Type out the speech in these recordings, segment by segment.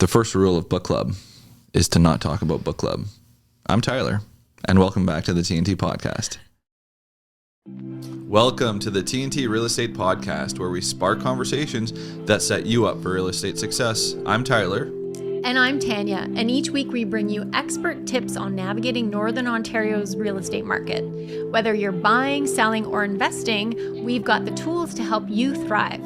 The first rule of book club is to not talk about book club. I'm Tyler, and welcome back to the TNT Podcast. Welcome to the TNT Real Estate Podcast, where we spark conversations that set you up for real estate success. I'm Tyler. And I'm Tanya, and each week we bring you expert tips on navigating Northern Ontario's real estate market. Whether you're buying, selling, or investing, we've got the tools to help you thrive.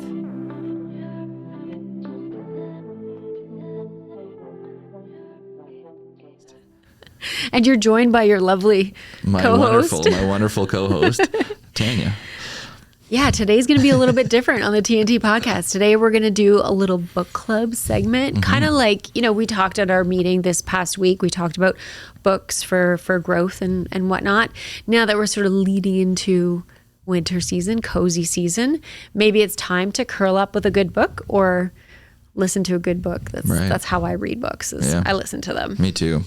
And you're joined by your lovely co-host. My wonderful co-host, Tanya. Yeah, today's going to be a little bit different on the TNT podcast. Today, we're going to do a little book club segment, kind of like, we talked at our meeting this past week. We talked about books for growth and whatnot. Now that we're sort of leading into winter season, cozy season, maybe it's time to curl up with a good book or listen to a good book. That's how I read books. I listen to them. Me too.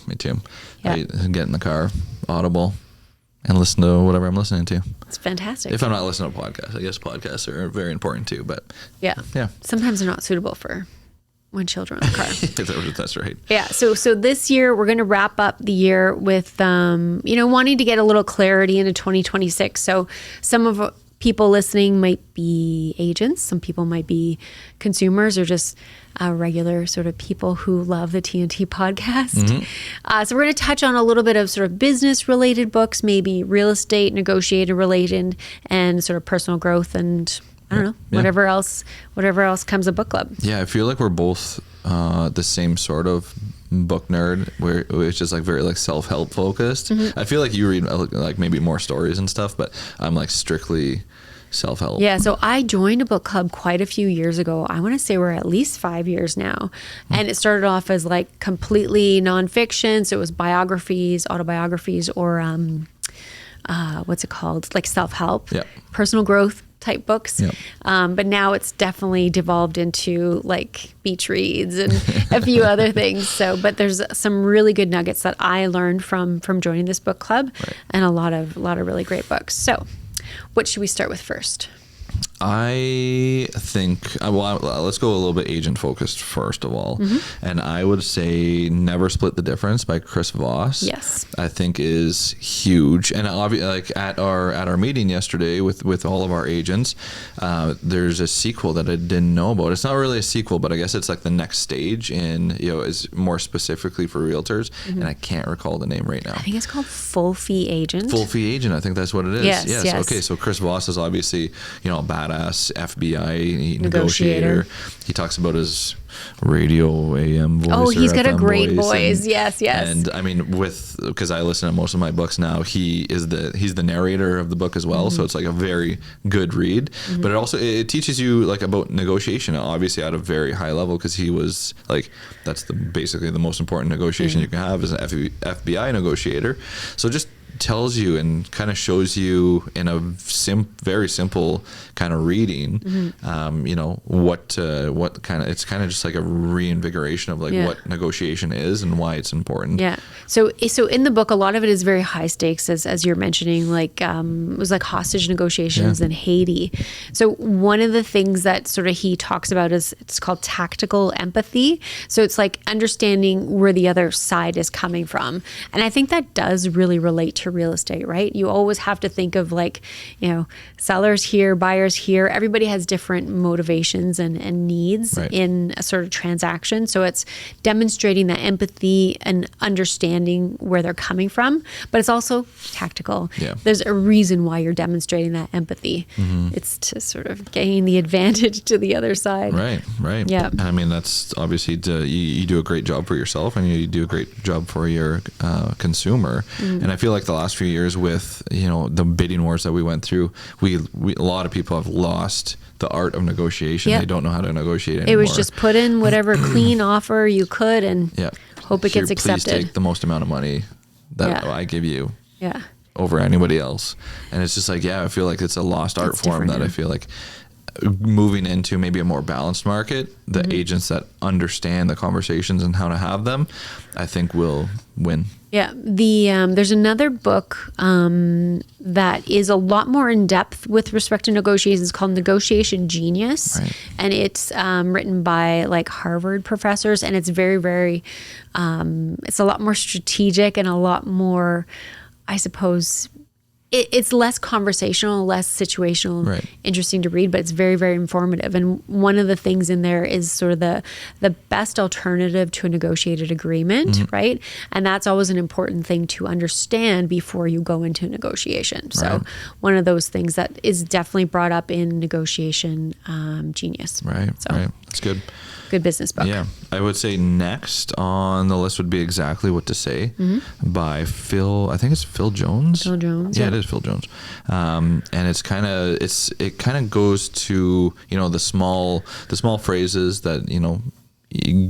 Yeah. I get in the car, Audible, and listen to whatever I'm listening to. It's fantastic. If I'm not listening to podcasts, I guess podcasts are very important too. But yeah. Sometimes they're not suitable for when children are in the car. That's right. Yeah. So this year we're going to wrap up the year with wanting to get a little clarity into 2026. So some of people listening might be agents. Some people might be consumers or just regular sort of people who love the TNT podcast. Mm-hmm. So we're going to touch on a little bit of sort of business related books, maybe real estate, negotiated related, and sort of personal growth and I don't know, whatever else comes a book club. Yeah, I feel like we're both the same sort of book nerd, where it's just like very like self-help focused. Mm-hmm. I feel like you read like maybe more stories and stuff, but I'm like strictly self-help. Yeah, so I joined a book club quite a few years ago. I want to say we're at least 5 years now. And it started off as like completely nonfiction. So it was biographies, autobiographies, or what's it called? Like self-help, personal growth type books. Yep. But now it's definitely devolved into like beach reads and a few other things. So, but there's some really good nuggets that I learned from joining this book club, and a lot of really great books. So what should we start with first? I think, let's go a little bit agent focused first of all. Mm-hmm. And I would say Never Split the Difference by Chris Voss. Yes. I think is huge. And obviously, like at our meeting yesterday with all of our agents, there's a sequel that I didn't know about. It's not really a sequel, but I guess it's like the next stage in, is more specifically for realtors. Mm-hmm. And I can't recall the name right now. I think it's called Full Fee Agent. Full Fee Agent. I think that's what it is. Yes. Okay. So Chris Voss is obviously, a badass FBI negotiator. He talks about his radio AM voice. Oh, he's got FM a great voice. And, yes. And I mean, because I listen to most of my books now, he's the narrator of the book as well. Mm-hmm. So it's like a very good read. Mm-hmm. But it teaches you like about negotiation, obviously at a very high level, because he was like, that's basically the most important negotiation you can have as an FBI negotiator. So just tells you and kind of shows you in a very simple kind of reading, what kind of, it's kind of just like a reinvigoration of like what negotiation is and why it's important. Yeah. So in the book, a lot of it is very high stakes, as you're mentioning, like it was like hostage negotiations in Haiti. So one of the things that sort of he talks about is it's called tactical empathy. So it's like understanding where the other side is coming from. And I think that does really relate to real estate, right? You always have to think of like, sellers here, buyers here. Everybody has different motivations and needs in a sort of transaction. So it's demonstrating that empathy and understanding where they're coming from, but it's also tactical. Yeah. There's a reason why you're demonstrating that empathy. Mm-hmm. It's to sort of gain the advantage to the other side. Right. Yeah. And I mean, that's obviously you do a great job for yourself and you do a great job for your consumer. Mm-hmm. And I feel like the last few years with, the bidding wars that we went through, we a lot of people have lost the art of negotiation. They don't know how to negotiate anymore. It was just put in whatever clean offer you could and hope it gets accepted. Please take the most amount of money that I give you over anybody else. And it's just like, I feel like it's a lost art form that I feel like moving into maybe a more balanced market, the agents that understand the conversations and how to have them, I think will win. Yeah. There's another book that is a lot more in depth with respect to negotiations called Negotiation Genius. Right. And it's written by like Harvard professors, and it's very, very, it's a lot more strategic and a lot more, I suppose, it's less conversational, less situational, right. interesting to read, but it's very, very informative. And one of the things in there is sort of the best alternative to a negotiated agreement, right? And that's always an important thing to understand before you go into a negotiation. So Right. one of those things that is definitely brought up in Negotiation Genius. Right, So, right. That's good. good business book. Yeah. I would say next on the list would be Exactly What to Say by Phil, I think it's Phil Jones. Phil Jones. Yeah, it is Phil Jones. And it kind of goes to, the small phrases that,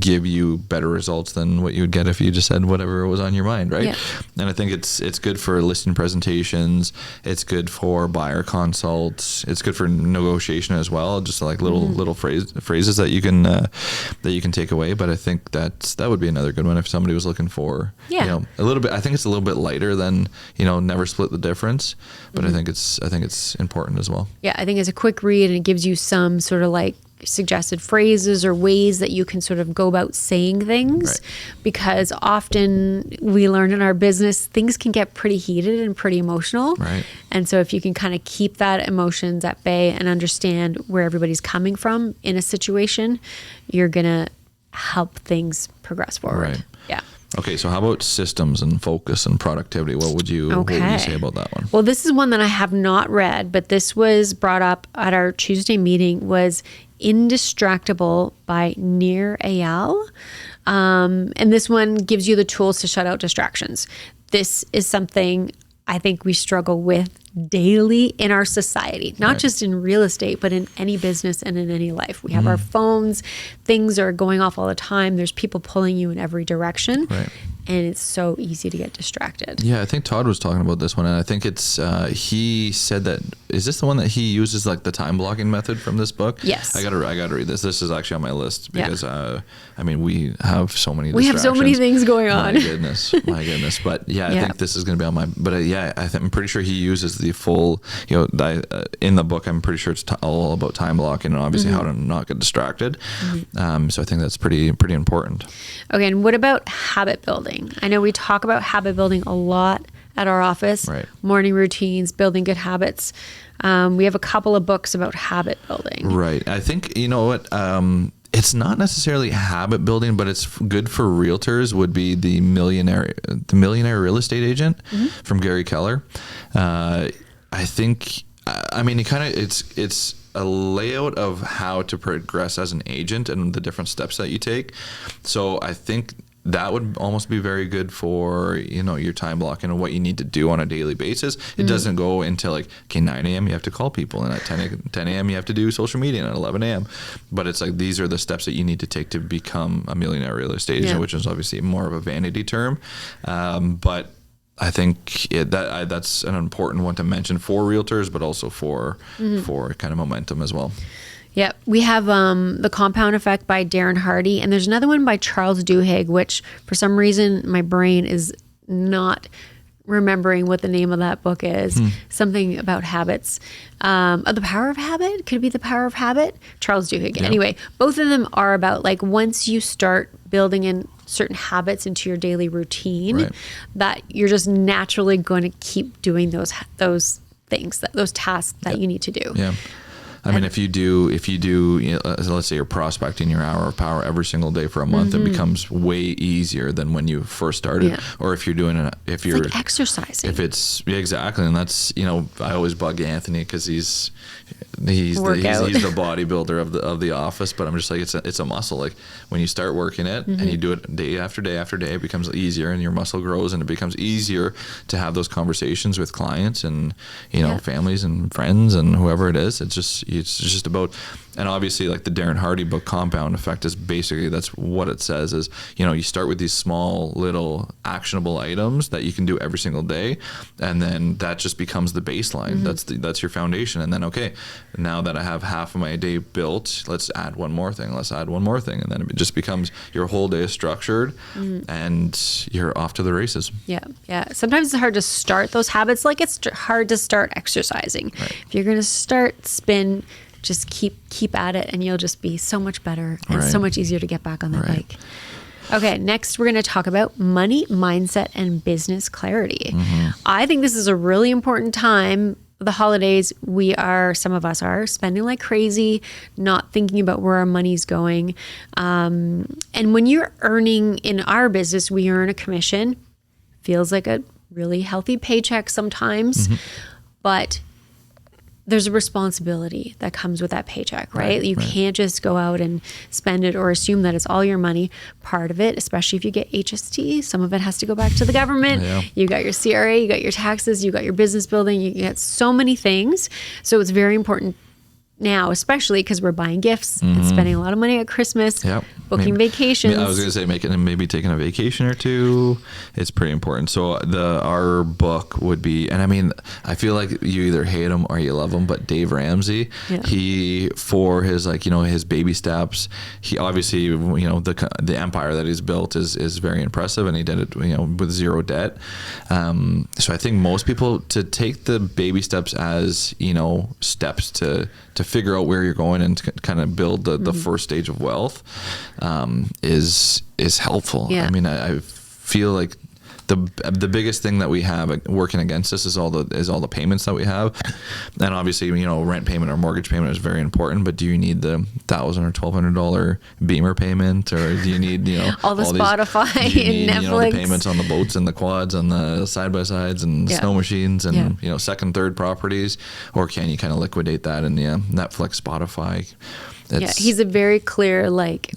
give you better results than what you would get if you just said whatever was on your mind, right? Yeah. And I think it's good for listing presentations. It's good for buyer consults. It's good for negotiation as well. Just like little phrases that you can take away. But I think that would be another good one if somebody was looking for, a little bit. I think it's a little bit lighter than never split the difference. But I think it's important as well. Yeah, I think it's a quick read, and it gives you some sort of like suggested phrases or ways that you can sort of go about saying things, Right. because often we learn in our business things can get pretty heated and pretty emotional. Right. And so if you can kind of keep that emotions at bay and understand where everybody's coming from in a situation, you're going to help things progress forward. Right. Yeah. Okay, so how about systems and focus and productivity? What would you say about that one? Well, this is one that I have not read, but this was brought up at our Tuesday meeting, was Indistractible by Nir Eyal. And this one gives you the tools to shut out distractions. This is something I think we struggle with daily in our society, not Right. just in real estate, but in any business and in any life. We have our phones, things are going off all the time. There's people pulling you in every direction. Right. And it's so easy to get distracted. Yeah, I think Todd was talking about this one, and I think it's he said that, is this the one that he uses like the time blocking method from this book? Yes. I gotta read this. This is actually on my list because Yeah. we have so many. We have so many things going on. My goodness. But yeah, I think this is gonna be on my. But I'm pretty sure he uses the full. In the book, I'm pretty sure it's all about time blocking and obviously how to not get distracted. So I think that's pretty important. Okay, and what about habit building? I know we talk about habit building a lot at our office, Right. Morning routines, building good habits. We have a couple of books about habit building. Right. I think, it's not necessarily habit building, but it's good for realtors would be the Millionaire Real Estate Agent from Gary Keller. I think, it's a layout of how to progress as an agent and the different steps that you take. So I think that would almost be very good for, your time blocking and what you need to do on a daily basis. It doesn't go into 9 a.m. you have to call people, and at 10 a.m. you have to do social media, and at 11 a.m. But it's like, these are the steps that you need to take to become a millionaire real estate agent, which is obviously more of a vanity term. But I think that's an important one to mention for realtors, but also for kind of momentum as well. Yeah, we have The Compound Effect by Darren Hardy, and there's another one by Charles Duhigg, which for some reason my brain is not remembering what the name of that book is. Something about habits. The Power of Habit? Could it be The Power of Habit? Charles Duhigg. Yeah. Anyway, both of them are about once you start building in certain habits into your daily routine, Right. that you're just naturally going to keep doing those things, those tasks that you need to do. Yeah. I mean, if you do, let's say you're prospecting your hour of power every single day for a month, it becomes way easier than when you first started. Yeah. Or if you're doing It's like exercising. if it's exactly, and that's I always bug Anthony because he's the bodybuilder of the office, but I'm just like, it's a muscle. Like when you start working it and you do it day after day after day, it becomes easier and your muscle grows, and it becomes easier to have those conversations with clients and families and friends and whoever it is. It's just about And obviously, like the Darren Hardy book, Compound Effect, is basically, that's what it says is, you know, you start with these small little actionable items that you can do every single day. And then that just becomes the baseline. That's your foundation. And then, okay, now that I have half of my day built, let's add one more thing. Let's add one more thing. And then it just becomes your whole day is structured and you're off to the races. Yeah. Yeah. Sometimes it's hard to start those habits. Like it's hard to start exercising. Right. If you're going to start spin, just keep at it and you'll just be so much better and so much easier to get back on that bike. Okay, next we're going to talk about money, mindset, and business clarity. I think this is a really important time. The holidays, some of us are spending like crazy, not thinking about where our money's going. And when you're earning, in our business, we earn a commission. Feels like a really healthy paycheck sometimes, but there's a responsibility that comes with that paycheck, right? You can't just go out and spend it or assume that it's all your money. Part of it, especially if you get HST, some of it has to go back to the government. You got your CRA, you got your taxes, you got your business building, you get so many things. So it's very important now, especially because we're buying gifts and spending a lot of money at Christmas, booking vacations. I was going to say maybe taking a vacation or two. It's pretty important. So our book would be, and I mean, I feel like you either hate him or you love him, but Dave Ramsey, he, for his, like, you know, his baby steps, he obviously, you know, the empire that he's built is very impressive, and he did it, you know, with zero debt. So I think most people, to take the baby steps as, you know, steps to figure out where you're going and to kind of build the first stage of wealth is helpful. I mean, I feel like the biggest thing that we have working against us is all the payments that we have. And obviously, you know, rent payment or mortgage payment is very important, but do you need the $1,000 or $1,200 Beamer payment, or do you need, you know, all the Spotify and Netflix, you know, the payments on the boats and the quads and the side-by-sides and snow machines and, you know, second, third properties, or can you kind of liquidate that in Netflix, Spotify? He's a very clear, like,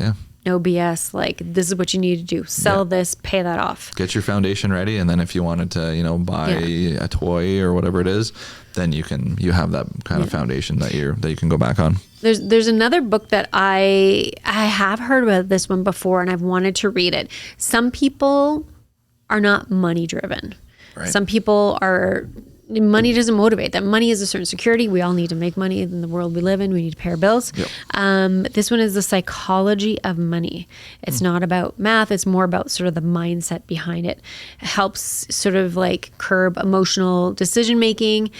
no BS, like, this is what you need to do. Sell this, pay that off. Get your foundation ready, and then if you wanted to, you know, buy a toy or whatever it is, then you have that kind of foundation that you can go back on. There's another book that I have heard about this one before, and I've wanted to read it. Some people are not money driven. Right. Some people are. Money doesn't motivate them. Money is a certain security. We all need to make money in the world we live in. We need to pay our bills. This one is the psychology of money. It's not about math. It's more about sort of the mindset behind it. It helps sort of like curb emotional decision making,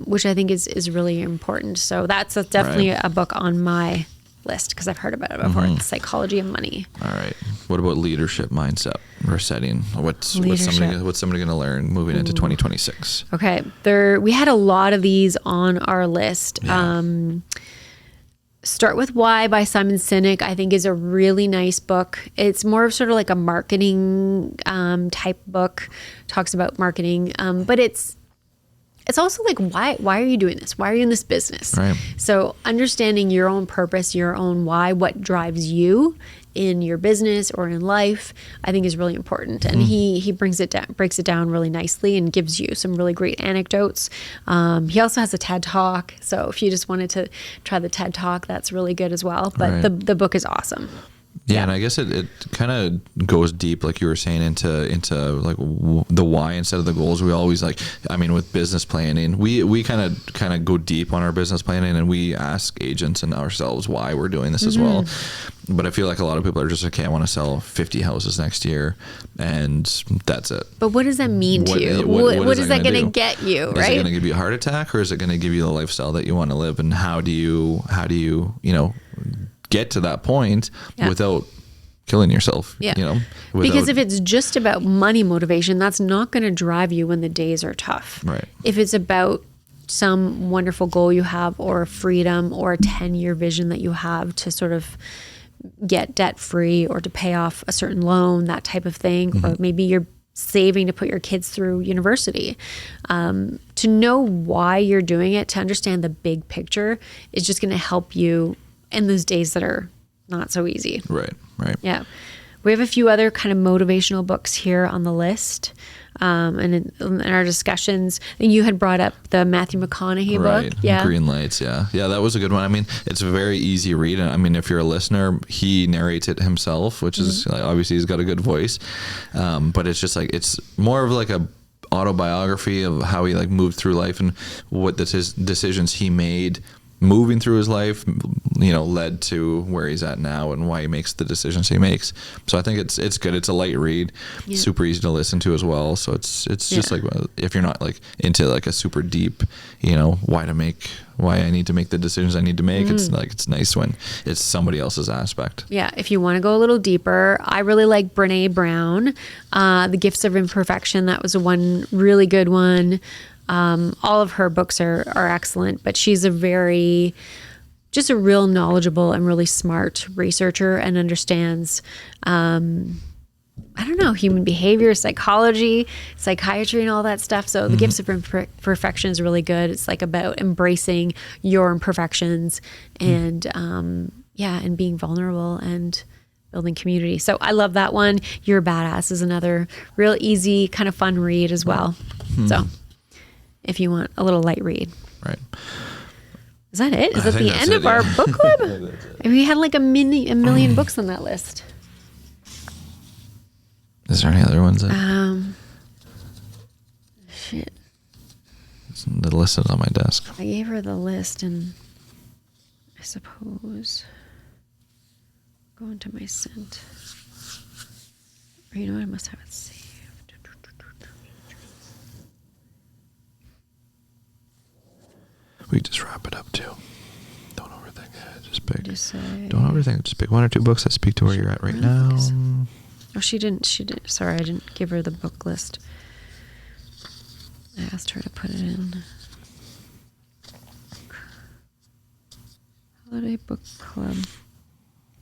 which I think is really important. So that's definitely a book on my list because I've heard about it before. The psychology of money. All right. What about leadership mindset or setting? What's somebody going to learn moving into 2026? Okay. We had a lot of these on our list. Start with Why by Simon Sinek, I think, is a really nice book. It's more of sort of like a marketing type book. Talks about marketing, but it's also like, why are you doing this? Why are you in this business? Right. So understanding your own purpose, your own why, what drives you in your business or in life, I think is really important. And he breaks it down really nicely and gives you some really great anecdotes. He also has a TED Talk. So if you just wanted to try the TED Talk, that's really good as well. But the book is awesome. Yeah, and I guess it kind of goes deep, like you were saying, into like the why instead of the goals. We always with business planning, we kind of go deep on our business planning, and we ask agents and ourselves why we're doing this as well. But I feel like a lot of people are just, okay, I want to sell 50 houses next year, and that's it. But what does that mean to you? What is that going to get you, right? Is it going to give you a heart attack, or is it going to give you the lifestyle that you want to live? And how do you get to that point without killing yourself, because if it's just about money motivation, that's not going to drive you when the days are tough. Right. If it's about some wonderful goal you have, or freedom, or a 10-year vision that you have to sort of get debt free, or to pay off a certain loan, that type of thing, or maybe you're saving to put your kids through university, to know why you're doing it, to understand the big picture, is just going to help you in those days that are not so easy. Right. Yeah. We have a few other kind of motivational books here on the list. And in our discussions, and you had brought up the Matthew McConaughey book. Yeah. Green Lights. Yeah. Yeah. That was a good one. I mean, it's a very easy read. I mean, if you're a listener, he narrates it himself, which is like, obviously he's got a good voice. But it's just like, it's more of like a autobiography of how he like moved through life and what his decisions he made moving through his life, led to where he's at now and why he makes the decisions he makes. So I think it's good. It's a light read, super easy to listen to as well. So it's just like, if you're not like into like a super deep, why I need to make the decisions I need to make. It's like, it's nice when it's somebody else's aspect. Yeah. If you want to go a little deeper, I really like Brene Brown, The Gifts of Imperfection. That was one really good one. All of her books are excellent, but she's just a real knowledgeable and really smart researcher and understands, human behavior, psychology, psychiatry, and all that stuff. So The Gifts of Imperfection is really good. It's like about embracing your imperfections and, and being vulnerable and building community. So I love that one. You're a Badass is another real easy, kind of fun read as well. So if you want a little light read. Right. Is that it? Is that the end of our book club? We had like a million books on that list. Is there any other ones? Shit. The list is on my desk. I gave her the list, and I suppose go into my sent. Or you know what? I must have it saved. We just wrap it up too. Don't overthink it. Just pick. Don't overthink. Just pick one or two books that speak to where you're at right now. Oh, she didn't. Sorry, I didn't give her the book list. I asked her to put it in. Holiday Book Club.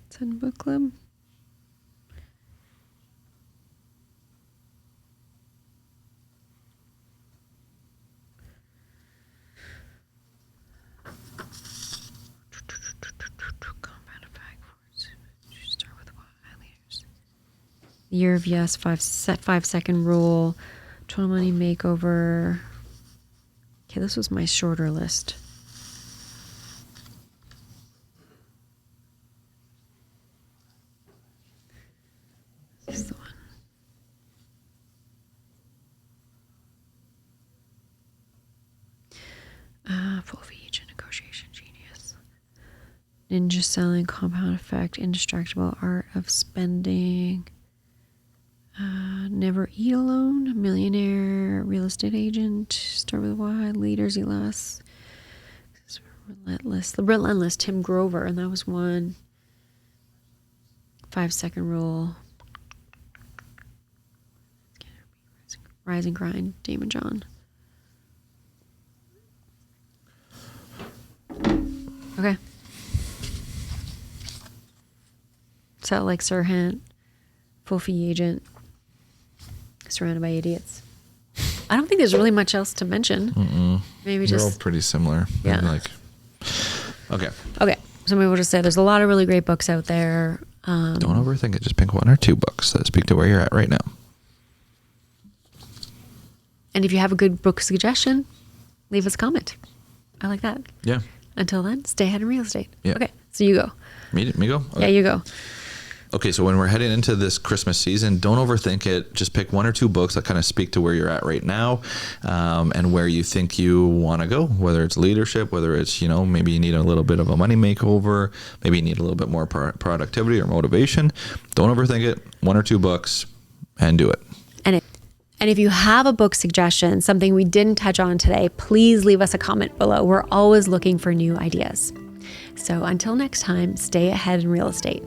It's in Book Club. Year of Yes, 5-second rule, 12 money makeover. Okay, this was my shorter list. This is the one. Full fee agent, negotiation genius. Ninja selling, compound effect, indistractable, art of spending. Never eat alone, millionaire, real estate agent, start with why, leaders eat less, relentless, Tim Grover, and that was one. 5-second rule, rise and grind, Damon John. Okay. So like Sirhan, full fee agent. Surrounded by idiots. I don't think there's really much else to mention. Maybe They're just all pretty similar. Yeah. Okay. So maybe we'll just say there's a lot of really great books out there. Don't overthink it. Just pick one or two books that speak to where you're at right now. And if you have a good book suggestion, leave us a comment. I like that. Yeah. Until then, stay ahead in real estate. Yeah. Okay. So you go. Me go? Okay. Yeah, you go. Okay, so when we're heading into this Christmas season, don't overthink it. Just pick one or two books that kind of speak to where you're at right now, and where you think you want to go, whether it's leadership, whether it's, maybe you need a little bit of a money makeover, maybe you need a little bit more productivity or motivation. Don't overthink it. One or two books and do it. And if you have a book suggestion, something we didn't touch on today, please leave us a comment below. We're always looking for new ideas. So until next time, stay ahead in real estate.